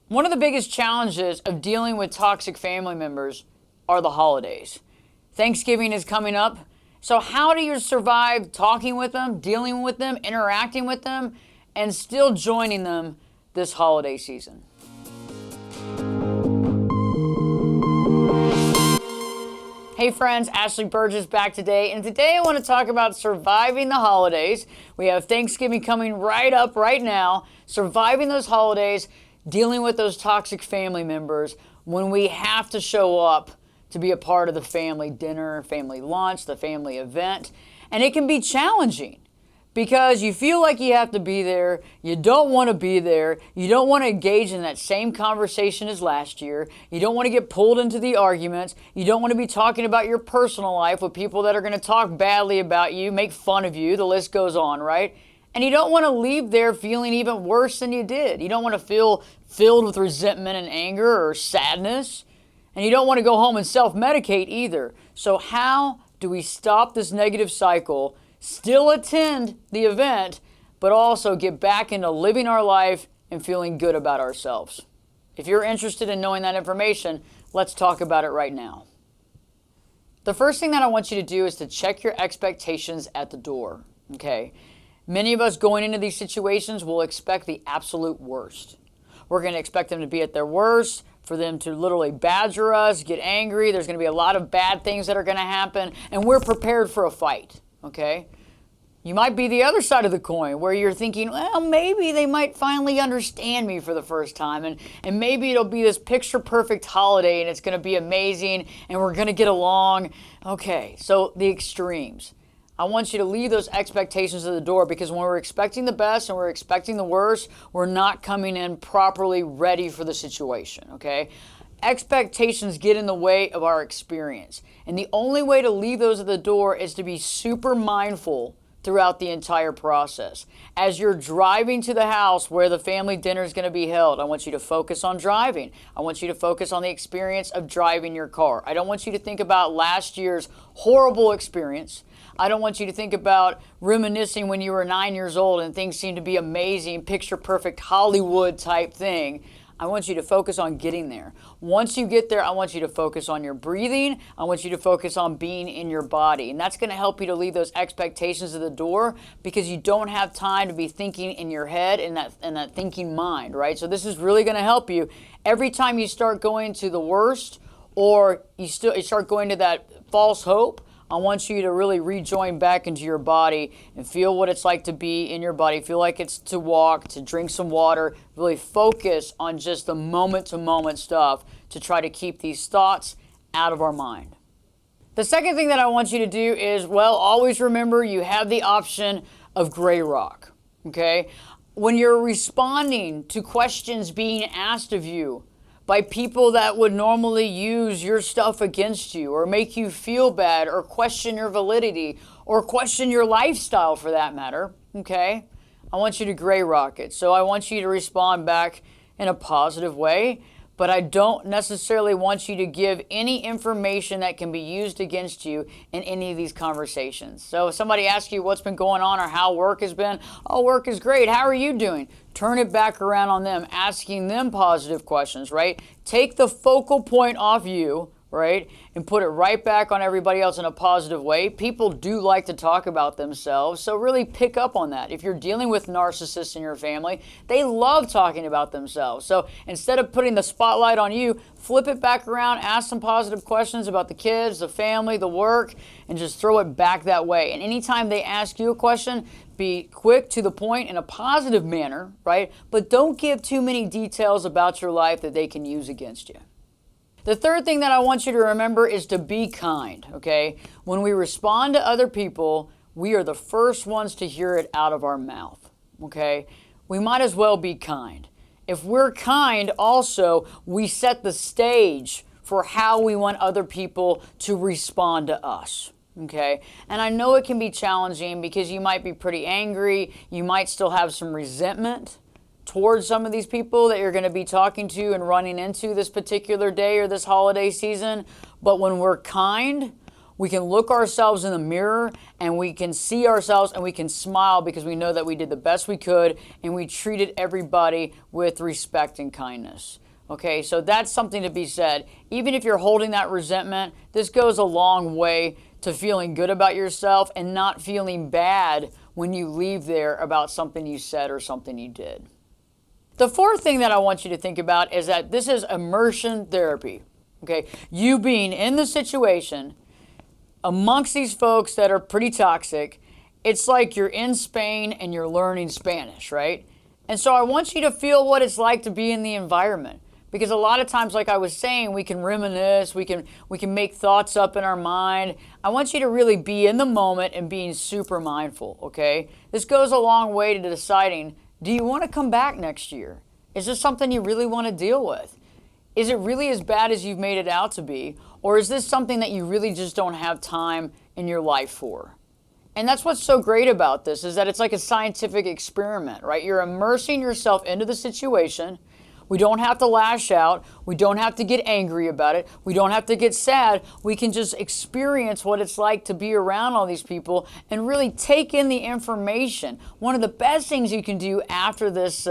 One of the biggest challenges of dealing with toxic family members are the holidays. Thanksgiving is coming up. So how do you survive talking with them, dealing with them, interacting with them, and still joining them this holiday season? Hey friends, Ashley Berges back today, and today I want to talk about surviving the holidays. We have Thanksgiving coming right up right now, surviving those holidays, dealing with those toxic family members when we have to show up to be a part of the family dinner, family lunch, the family event. And it can be challenging because you feel like you have to be there, you don't want to be there, you don't want to engage in that same conversation as last year, you don't want to get pulled into the arguments, you don't want to be talking about your personal life with people that are going to talk badly about you, make fun of you, the list goes on, right? And you don't want to leave there feeling even worse than you did. You don't want to feel filled with resentment and anger or sadness. And you don't want to go home and self-medicate either. So how do we stop this negative cycle, still attend the event, but also get back into living our life and feeling good about ourselves? If you're interested in knowing that information, let's talk about it right now. The first thing that I want you to do is to check your expectations at the door, okay? Many of us going into these situations will expect the absolute worst. We're going to expect them to be at their worst, for them to literally badger us, get angry. There's going to be a lot of bad things that are going to happen, and we're prepared for a fight, okay? You might be the other side of the coin where you're thinking, well, maybe they might finally understand me for the first time, and maybe it'll be this picture-perfect holiday, and it's going to be amazing, and we're going to get along. Okay, so the extremes. I want you to leave those expectations at the door, because when we're expecting the best and we're expecting the worst, we're not coming in properly ready for the situation, okay? Expectations get in the way of our experience. And the only way to leave those at the door is to be super mindful throughout the entire process. As you're driving to the house where the family dinner is going to be held, I want you to focus on driving. I want you to focus on the experience of driving your car. I don't want you to think about last year's horrible experience. I don't want you to think about reminiscing when you were 9 years old and things seemed to be amazing, picture perfect Hollywood type thing. I want you to focus on getting there. Once you get there, I want you to focus on your breathing. I want you to focus on being in your body. And that's going to help you to leave those expectations at the door, because you don't have time to be thinking in your head and that thinking mind, right? So this is really going to help you. Every time you start going to the worst, or you start going to that false hope, I want you to really rejoin back into your body and feel what it's like to be in your body. Feel like it's to walk, to drink some water. Really focus on just the moment-to-moment stuff to try to keep these thoughts out of our mind. The second thing that I want you to do is, well, always remember you have the option of gray rock, okay? When you're responding to questions being asked of you by people that would normally use your stuff against you, or make you feel bad, or question your validity, or question your lifestyle for that matter, okay? I want you to gray rock it. So I want you to respond back in a positive way, but I don't necessarily want you to give any information that can be used against you in any of these conversations. So if somebody asks you what's been going on or how work has been, oh, work is great, how are you doing? Turn it back around on them, asking them positive questions, right? Take the focal point off you, right? And put it right back on everybody else in a positive way. People do like to talk about themselves, so really pick up on that. If you're dealing with narcissists in your family, they love talking about themselves. So instead of putting the spotlight on you, flip it back around, ask some positive questions about the kids, the family, the work, and just throw it back that way. And anytime they ask you a question, be quick, to the point, in a positive manner, right? But don't give too many details about your life that they can use against you. The third thing that I want you to remember is to be kind, okay? When we respond to other people, we are the first ones to hear it out of our mouth, okay? We might as well be kind. If we're kind, also, we set the stage for how we want other people to respond to us. Okay, and I know it can be challenging because you might be pretty angry, you might still have some resentment towards some of these people that you're going to be talking to and running into this particular day or this holiday season. But when we're kind, we can look ourselves in the mirror and we can see ourselves and we can smile because we know that we did the best we could and we treated everybody with respect and kindness. Okay, so that's something to be said. Even if you're holding that resentment, this goes a long way to feeling good about yourself and not feeling bad when you leave there about something you said or something you did. The fourth thing that I want you to think about is that this is immersion therapy. Okay, you being in the situation amongst these folks that are pretty toxic, it's like you're in Spain and you're learning Spanish, right? And so I want you to feel what it's like to be in the environment. Because a lot of times, like I was saying, we can reminisce, we can make thoughts up in our mind. I want you to really be in the moment and being super mindful, okay? This goes a long way to deciding, do you want to come back next year? Is this something you really want to deal with? Is it really as bad as you've made it out to be? Or is this something that you really just don't have time in your life for? And that's what's so great about this, is that it's like a scientific experiment, right? You're immersing yourself into the situation. We don't have to lash out. We don't have to get angry about it. We don't have to get sad. We can just experience what it's like to be around all these people and really take in the information. One of the best things you can do after this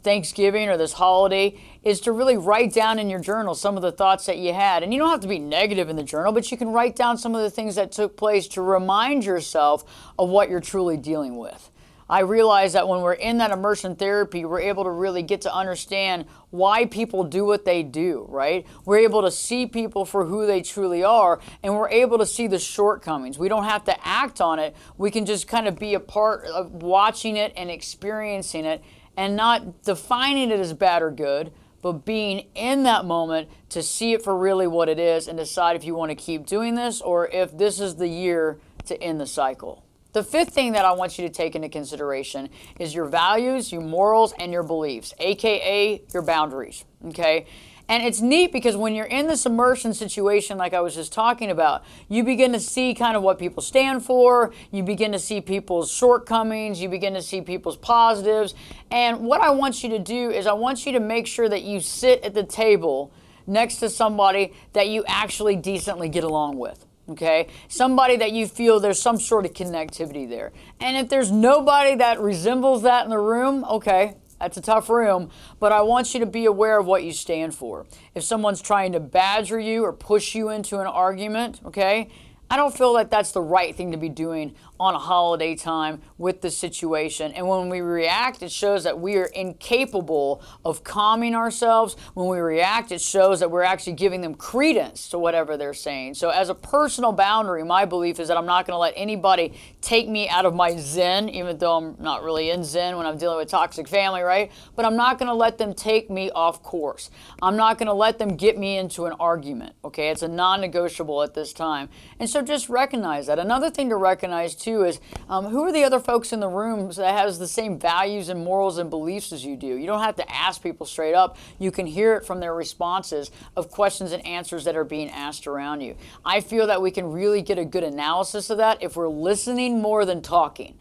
Thanksgiving or this holiday is to really write down in your journal some of the thoughts that you had. And you don't have to be negative in the journal, but you can write down some of the things that took place to remind yourself of what you're truly dealing with. I realize that when we're in that immersion therapy, we're able to really get to understand why people do what they do, right? We're able to see people for who they truly are, and we're able to see the shortcomings. We don't have to act on it. We can just kind of be a part of watching it and experiencing it and not defining it as bad or good, but being in that moment to see it for really what it is and decide if you want to keep doing this or if this is the year to end the cycle. The fifth thing that I want you to take into consideration is your values, your morals, and your beliefs, aka your boundaries, okay? And it's neat because when you're in this immersion situation like I was just talking about, you begin to see kind of what people stand for, you begin to see people's shortcomings, you begin to see people's positives. And what I want you to do is I want you to make sure that you sit at the table next to somebody that you actually decently get along with. Okay, somebody that you feel there's some sort of connectivity there. And if there's nobody that resembles that in the room, okay, that's a tough room, but I want you to be aware of what you stand for. If someone's trying to badger you or push you into an argument, okay, I don't feel that that's the right thing to be doing on a holiday time with the situation. And when we react, it shows that we are incapable of calming ourselves. When we react, it shows that we're actually giving them credence to whatever they're saying. So as a personal boundary, my belief is that I'm not going to let anybody take me out of my zen, even though I'm not really in zen when I'm dealing with toxic family, right? But I'm not going to let them take me off course. I'm not going to let them get me into an argument, okay? It's a non-negotiable at this time. And so just recognize that. Another thing to recognize too is who are the other folks in the room that has the same values and morals and beliefs as you do. You don't have to ask people straight up. You can hear it from their responses of questions and answers that are being asked around you. I feel that we can really get a good analysis of that if we're listening more than talking.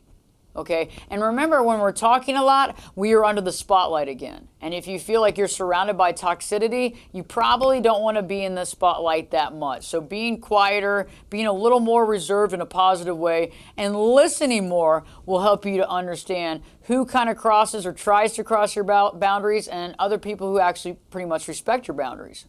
Okay, and remember, when we're talking a lot, we are under the spotlight again. And if you feel like you're surrounded by toxicity, you probably don't want to be in the spotlight that much. So being quieter, being a little more reserved in a positive way, and listening more will help you to understand who kind of crosses or tries to cross your boundaries and other people who actually pretty much respect your boundaries.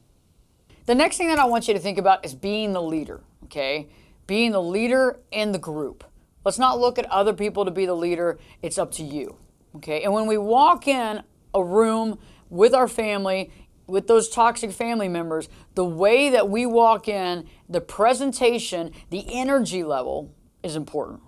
The next thing that I want you to think about is being the leader, okay? Being the leader in the group. Let's not look at other people to be the leader. It's up to you, okay? And when we walk in a room with our family, with those toxic family members, the way that we walk in, the presentation, the energy level is important.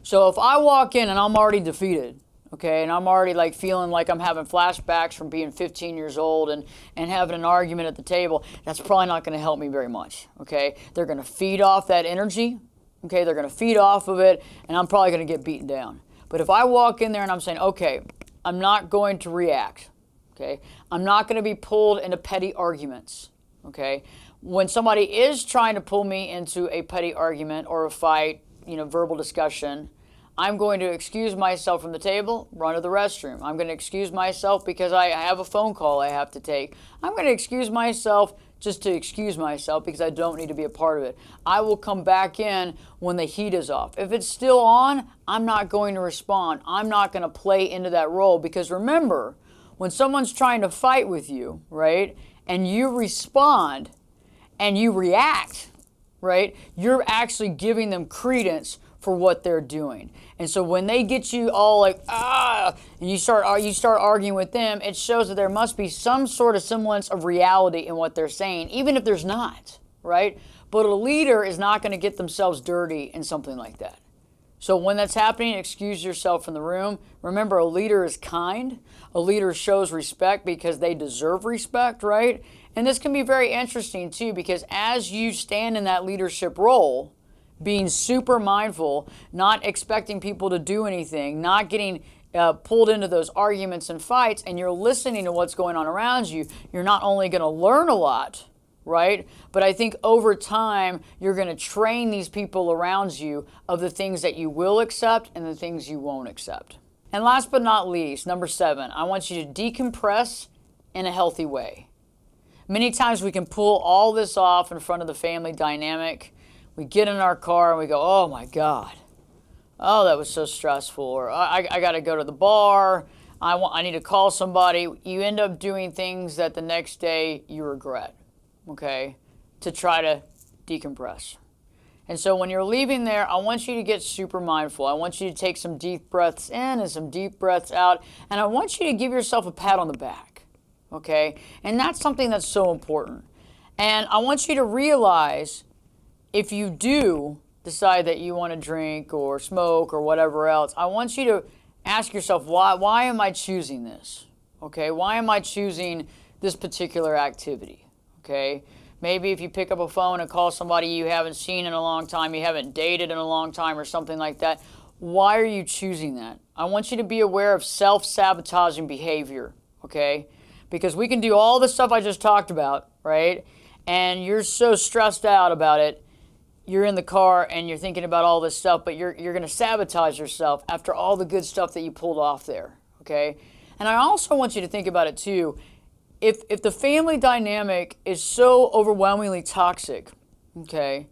So if I walk in and I'm already defeated, okay, and I'm already like feeling like I'm having flashbacks from being 15 years old and having an argument at the table, that's probably not going to help me very much, okay? They're going to feed off that energy. Okay, they're going to feed off of it, and I'm probably going to get beaten down. But if I walk in there and I'm saying, okay, I'm not going to react, okay? I'm not going to be pulled into petty arguments, okay? When somebody is trying to pull me into a petty argument or a fight, verbal discussion, I'm going to excuse myself from the table, run to the restroom. I'm going to excuse myself because I have a phone call I have to take. I'm going to excuse myself just to excuse myself because I don't need to be a part of it. I will come back in when the heat is off. If it's still on, I'm not going to respond. I'm not going to play into that role, because remember, when someone's trying to fight with you, right, and you respond and you react, right, you're actually giving them credence for what they're doing. And so when they get you all like, and you start arguing with them, it shows that there must be some sort of semblance of reality in what they're saying, even if there's not, right? But a leader is not going to get themselves dirty in something like that. So when that's happening, excuse yourself from the room. Remember, a leader is kind. A leader shows respect because they deserve respect, right? And this can be very interesting too, because as you stand in that leadership role, being super mindful, not expecting people to do anything, not getting pulled into those arguments and fights, and you're listening to what's going on around you, you're not only going to learn a lot, right? But I think over time, you're going to train these people around you of the things that you will accept and the things you won't accept. And last but not least, number 7, I want you to decompress in a healthy way. Many times we can pull all this off in front of the family dynamic. We get in our car and we go, oh my God, oh, that was so stressful. Or I got to go to the bar. I need to call somebody. You end up doing things that the next day you regret, okay, to try to decompress. And so when you're leaving there, I want you to get super mindful. I want you to take some deep breaths in and some deep breaths out. And I want you to give yourself a pat on the back, okay? And that's something that's so important. And I want you to realize, if you do decide that you want to drink or smoke or whatever else, I want you to ask yourself, why am I choosing this? Okay, why am I choosing this particular activity? Okay, maybe if you pick up a phone and call somebody you haven't seen in a long time, you haven't dated in a long time or something like that, why are you choosing that? I want you to be aware of self-sabotaging behavior, okay? Because we can do all the stuff I just talked about, right? And you're so stressed out about it. You're in the car and you're thinking about all this stuff, but you're going to sabotage yourself after all the good stuff that you pulled off there, okay? And I also want you to think about it too. If the family dynamic is so overwhelmingly toxic, okay,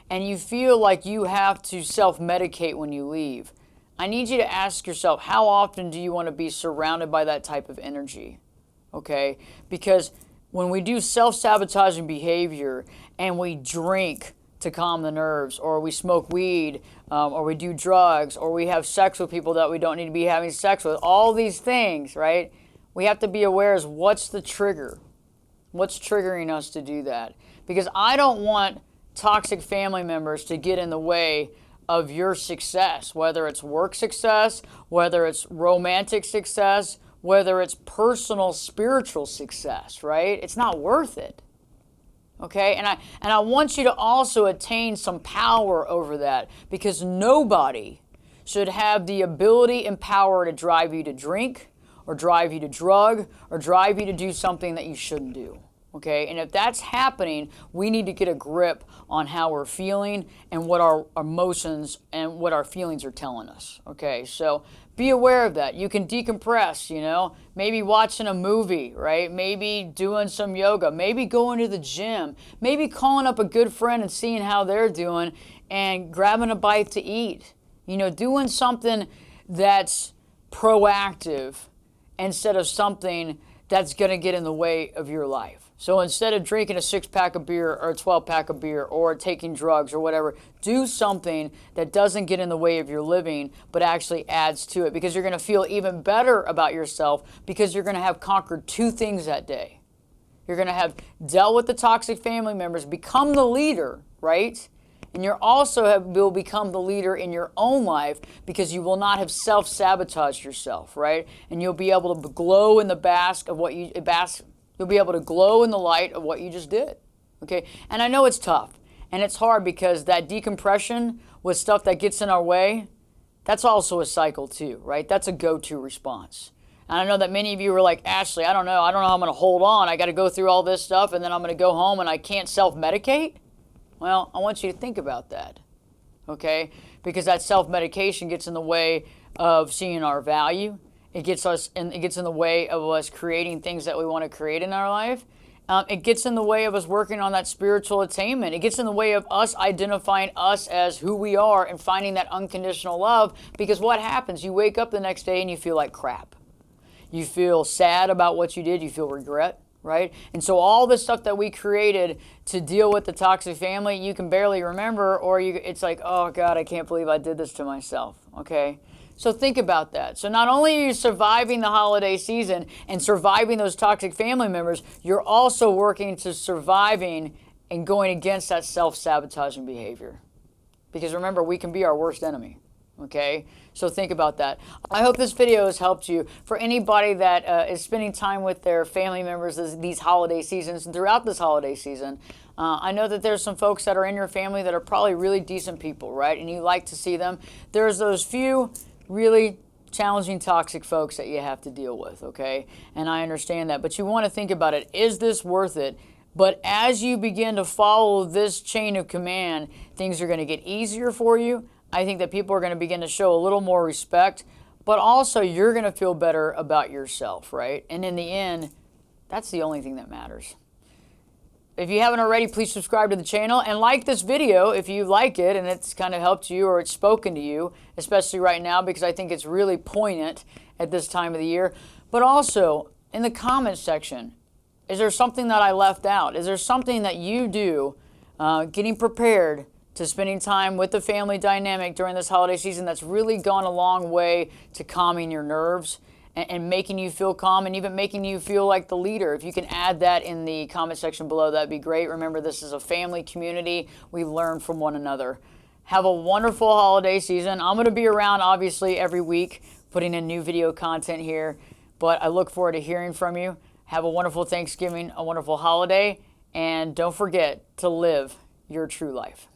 and you feel like you have to self-medicate when you leave, I need you to ask yourself, how often do you want to be surrounded by that type of energy, okay? Because when we do self-sabotaging behavior and we drink to calm the nerves, or we smoke weed, or we do drugs, or we have sex with people that we don't need to be having sex with, all these things, right? We have to be aware of what's the trigger. What's triggering us to do that? Because I don't want toxic family members to get in the way of your success, whether it's work success, whether it's romantic success, whether it's personal spiritual success, right? It's not worth it. Okay, and I want you to also attain some power over that, because nobody should have the ability and power to drive you to drink or drive you to drug or drive you to do something that you shouldn't do. Okay, and if that's happening, we need to get a grip on how we're feeling and what our emotions and what our feelings are telling us. Okay, so be aware of that. You can decompress, you know, maybe watching a movie, right? Maybe doing some yoga, maybe going to the gym, maybe calling up a good friend and seeing how they're doing and grabbing a bite to eat. You know, doing something that's proactive instead of something that's going to get in the way of your life. So instead of drinking a 6-pack of beer or a 12-pack of beer or taking drugs or whatever, do something that doesn't get in the way of your living, but actually adds to it, because you're going to feel even better about yourself, because you're going to have conquered 2 things that day. You're going to have dealt with the toxic family members, become the leader, right? And you're also will become the leader in your own life, because you will not have self-sabotaged yourself, right? And you'll be able to glow in the bask of what you You'll be able to glow in the light of what you just did, okay? And I know it's tough, and it's hard, because that decompression with stuff that gets in our way, that's also a cycle too, right? That's a go-to response. And I know that many of you were like, Ashley, I don't know how I'm going to hold on. I got to go through all this stuff, and then I'm going to go home and I can't self-medicate. Well, I want you to think about that, okay? Because that self-medication gets in the way of seeing our value. It gets in the way of us creating things that we want to create in our life. It gets in the way of us working on that spiritual attainment. It gets in the way of us identifying us as who we are and finding that unconditional love. Because what happens? You wake up the next day and you feel like crap. You feel sad about what you did. You feel regret, right? And so all the stuff that we created to deal with the toxic family, you can barely remember, or it's like, oh God, I can't believe I did this to myself, okay? So think about that. So not only are you surviving the holiday season and surviving those toxic family members, you're also working to surviving and going against that self-sabotaging behavior. Because remember, we can be our worst enemy. Okay? So think about that. I hope this video has helped you. For anybody that is spending time with their family members these holiday seasons and throughout this holiday season, I know that there's some folks that are in your family that are probably really decent people, right? And you like to see them. There's those few really challenging toxic folks that you have to deal with, okay? And I understand that, but you want to think about it. Is this worth it? But as you begin to follow this chain of command, things are going to get easier for you. I think that people are going to begin to show a little more respect, but also you're going to feel better about yourself, right? And in the end, that's the only thing that matters. If you haven't already, please subscribe to the channel and like this video if you like it and it's kind of helped you or it's spoken to you, especially right now because I think it's really poignant at this time of the year. But also, in the comments section, is there something that I left out? Is there something that you do getting prepared to spending time with the family dynamic during this holiday season that's really gone a long way to calming your nerves and making you feel calm and even making you feel like the leader? If you can add that in the comment section below, that'd be great. Remember, this is a family community. We learn from one another. Have a wonderful holiday season. I'm going to be around, obviously, every week putting in new video content here, but I look forward to hearing from you. Have a wonderful Thanksgiving, a wonderful holiday, and don't forget to live your true life.